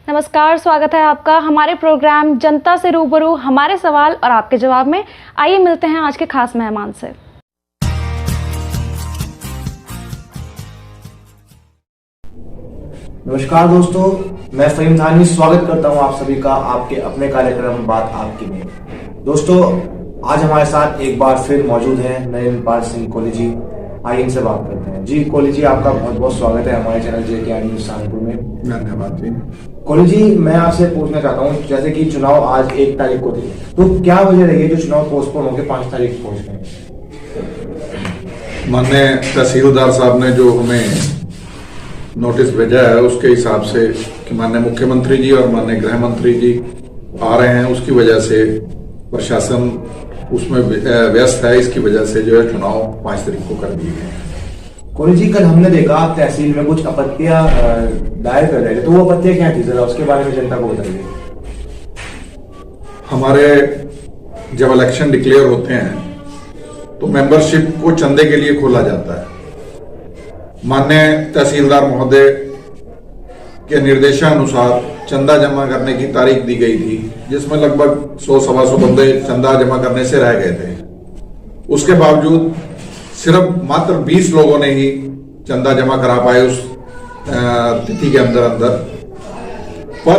नमस्कार, स्वागत है आपका हमारे प्रोग्राम जनता से रूबरू, हमारे सवाल और आपके जवाब में। आइए मिलते हैं आज के खास मेहमान से। नमस्कार दोस्तों, मैं फहीम थानी स्वागत करता हूं आप सभी का आपके अपने कार्यक्रम बात आपकी में। दोस्तों, आज हमारे साथ एक बार फिर मौजूद हैं नरेंद्र पाल सिंह कोहली जी। आइए इनसे बात करते हैं। जी कोहली जी, आपका बहुत बहुत स्वागत है हमारे चैनल JKR न्यूज़ सहारनपुर में। धन्यवाद जी। कोहली जी, मैं आपसे पूछना चाहता हूं, जैसे कि चुनाव आज 1 तारीख को थे, तो क्या वजह रही है जो चुनाव पोस्टपोन होकर 5 तारीख पहुंच गए? माननीय तहसीलदार साहब ने जो हमें नोटिस भेजा है उसके हिसाब से कि माननीय मुख्यमंत्री जी और माननीय गृह मंत्री जी आ रहे हैं, उसकी वजह से प्रशासन उसमें व्यस्त है। इसकी वजह से जो है चुनाव 5 तारीख को कर दिए गए। कोहली जी, कल हमने देखा आप तहसील में कुछ आपत्तियां दायर कर रहे थे, तो वो आपत्तियां क्या थी, जरा उसके बारे में जनता को बताइए। हमारे जब इलेक्शन डिक्लेयर होते हैं तो मेंबरशिप को चंदे के लिए खोला जाता है। माननीय तहसीलदार महोदय के निर्देशानुसार चंदा जमा करने की तारीख दी गई थी, जिसमें लगभग 100-125 बंदे चंदा जमा करने से रह गए थे। उसके बावजूद सिर्फ मात्र 20 लोगों ने ही चंदा जमा करा पाए उस तिथि के अंदर। पर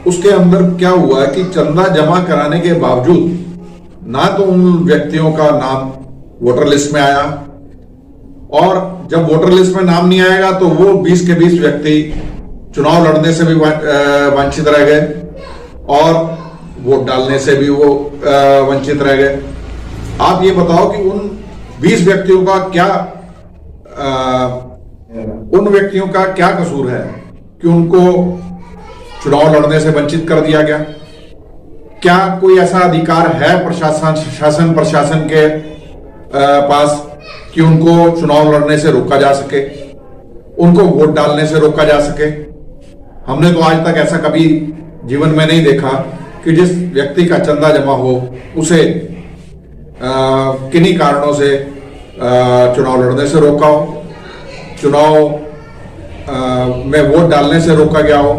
उसके अंदर क्या हुआ कि चंदा जमा कराने के बावजूद ना तो उन व्यक्तियों का नाम वोटर लिस्ट में आया, और जब वोटर लिस्ट में नाम नहीं आएगा तो वो 20 के 20 व्यक्ति चुनाव लड़ने से भी वंचित रह गए और वोट डालने से भी वो वंचित रह गए। आप ये बताओ कि उन 20 व्यक्तियों का क्या कसूर है कि उनको चुनाव लड़ने से वंचित कर दिया गया? क्या कोई ऐसा अधिकार है प्रशासन के पास कि उनको चुनाव लड़ने से रोका जा सके, उनको वोट डालने से रोका जा सके? हमने तो आज तक ऐसा कभी जीवन में नहीं देखा कि जिस व्यक्ति का चंदा जमा हो उसे किन्हीं कारणों से चुनाव लड़ने से रोका हो, चुनाव में वोट डालने से रोका गया हो।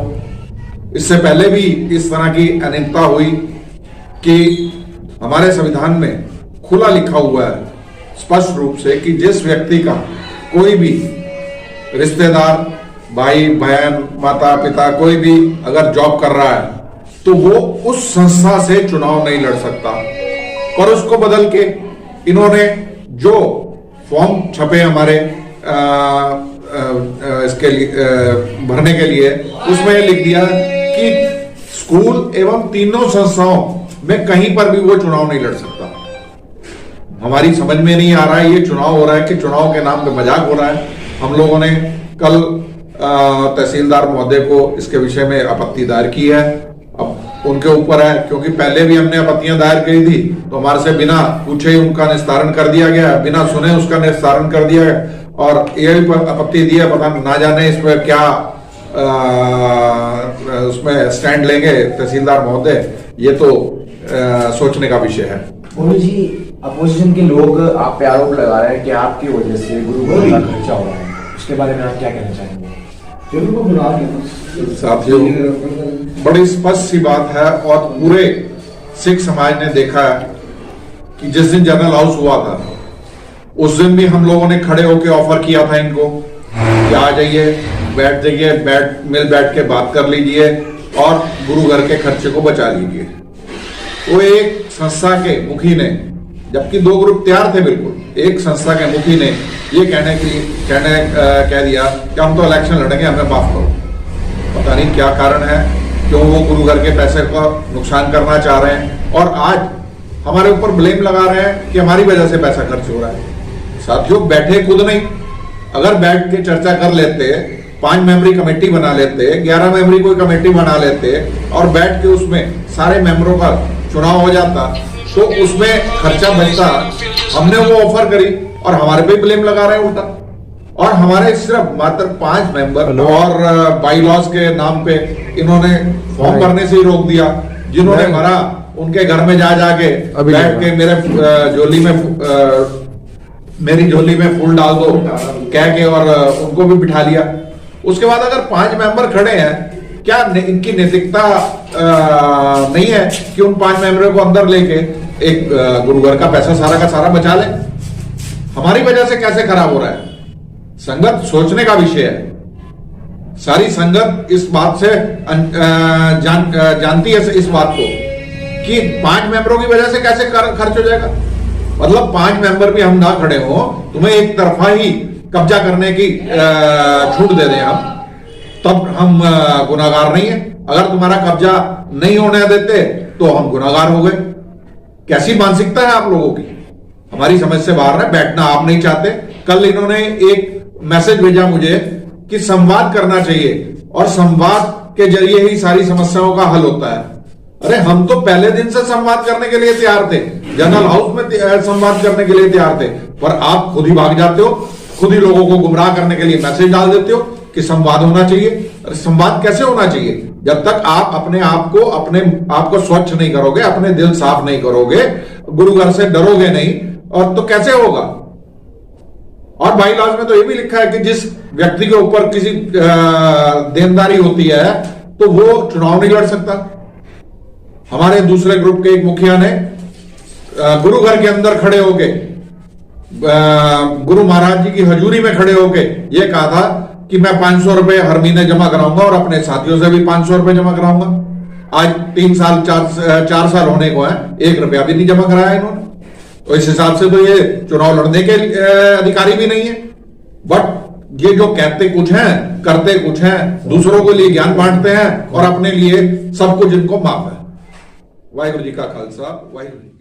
इससे पहले भी इस तरह की अनियमितता हुई कि हमारे संविधान में खुला लिखा हुआ है स्पष्ट रूप से कि जिस व्यक्ति का कोई भी रिश्तेदार, भाई बहन, माता पिता, कोई भी अगर जॉब कर रहा है तो वो उस संस्था से चुनाव नहीं लड़ सकता। पर उसको बदल के इन्होंने जो फॉर्म छपे हमारे इसके लिए भरने के लिए, उसमें लिख दिया कि स्कूल एवं तीनों संस्थाओं में कहीं पर भी वो चुनाव नहीं लड़ सकता। हमारी समझ में नहीं आ रहा है ये चुनाव हो रहा है कि चुनाव के नाम पे मजाक हो रहा है। हम लोगों ने कल तहसीलदार महोदय को इसके विषय में आपत्ति दायर की है। अब उनके ऊपर है, क्योंकि पहले भी हमने आपत्तियां दायर की थी तो हमारे से बिना पूछे ही उनका निस्तारण कर दिया गया, बिना सुने उसका निस्तारण कर दिया गया। और ये भी आपत्ति दी है, पता ना जाने इस पर क्या उसमें स्टैंड लेंगे तहसीलदार महोदय, ये तो सोचने का विषय है। कोहली जी, अपोजिशन के लोग आप पे आरोप लगा रहे हैं कि आपकी वजह से गुरुद्वारे का खर्चा हो रहा है, उसके बारे में आप क्या कहना चाहेंगे? साथियों, बड़ी स्पष्ट सी बात है और पूरे सिख समाज ने देखा है कि जिस दिन जनरल हाउस हुआ था उस दिन भी हम लोगों ने खड़े होकर ऑफर किया था इनको कि आ जाइए, बैठ जाइए, बैठ के बात कर लीजिए और गुरु घर के खर्चे को बचा लीजिए। वो एक संस्था के मुखी ने, जबकि 2 ग्रुप तैयार थे बिल्कुल, एक संस्था के मुखी ने ये कह दिया कि हम तो इलेक्शन लड़ेंगे, हमें माफ करो। पता नहीं क्या कारण है, क्यों वो गुरु घर के पैसे का नुकसान करना चाह रहे हैं और आज हमारे ऊपर ब्लेम लगा रहे हैं कि हमारी वजह से पैसा खर्च हो रहा है। साथियों, बैठे खुद नहीं, अगर बैठ के चर्चा कर लेते, 5 मेंबरी कमेटी बना लेते, 11 मेंबरी कोई कमेटी बना लेते और बैठ के उसमें सारे मेंबरों का चुनाव हो जाता तो उसमें खर्चा बचता। हमने वो ऑफर करी और हमारे पे ब्लेम लगा रहे हैं उल्टा, और हमारे सिर्फ मात्र 5 मेंबर और बाई लॉज के नाम पे इन्होंने फॉर्म भरने से ही रोक दिया। जिन्होंने भरा उनके घर में जाके बैठ के मेरी झोली में फूल डाल दो कह के और उनको भी बिठा लिया। उसके बाद अगर 5 मेंबर खड़े हैं क्या इनकी नैतिकता नहीं है कि उन 5 मेंबरों को अंदर लेके एक गुरु घर का पैसा सारा का सारा बचा ले? हमारी वजह से कैसे खराब हो रहा है? संगत सोचने का विषय है। सारी संगत इस बात से जानती है इस बात को कि 5 मेंबरों की वजह से कैसे खर्च हो जाएगा। मतलब 5 मेंबर भी हम ना खड़े हो, तुम्हें एक तरफा ही कब्जा करने की छूट दे दें हम, तब हम गुनाहगार नहीं है। अगर तुम्हारा कब्जा नहीं होने देते तो हम गुनाहगार हो गए। कैसी मानसिकता है आप लोगों की? हमारी समझ से बाहर है। बैठना आप नहीं चाहते। कल इन्होंने एक मैसेज भेजा मुझे कि संवाद करना चाहिए और संवाद के जरिए ही सारी समस्याओं का हल होता है। अरे हम तो पहले दिन से संवाद करने के लिए तैयार थे, जनरल हाउस में संवाद करने के लिए तैयार थे, पर आप खुद ही भाग जाते हो, खुद ही लोगों को गुमराह करने के लिए मैसेज डाल देते हो कि संवाद होना चाहिए। अरे संवाद कैसे होना चाहिए? जब तक आप अपने आप को स्वच्छ नहीं करोगे, अपने दिल साफ नहीं करोगे, गुरु घर से डरोगे नहीं, और तो कैसे होगा? और बाईलॉज में तो ये भी लिखा है कि जिस व्यक्ति के ऊपर किसी देनदारी होती है तो वो चुनाव नहीं लड़ सकता। हमारे दूसरे ग्रुप के एक मुखिया ने गुरु घर के अंदर खड़े होके, गुरु महाराज जी की हजूरी में खड़े होके ये कहा था कि मैं 500 रुपए हर महीने जमा कराऊंगा और अपने साथियों से भी 500 रुपए जमा कराऊंगा। आज 3 साल 4 साल होने को है, 1 रुपया भी नहीं जमा कराया इन्होंने। तो इस हिसाब से तो ये चुनाव लड़ने के अधिकारी भी नहीं है। बट ये जो कहते कुछ हैं, करते कुछ हैं, दूसरों के लिए ज्ञान बांटते हैं और अपने लिए सब कुछ इनको माफ है। वाहिगुरु जी का खालसा, वाहिगुरु जी।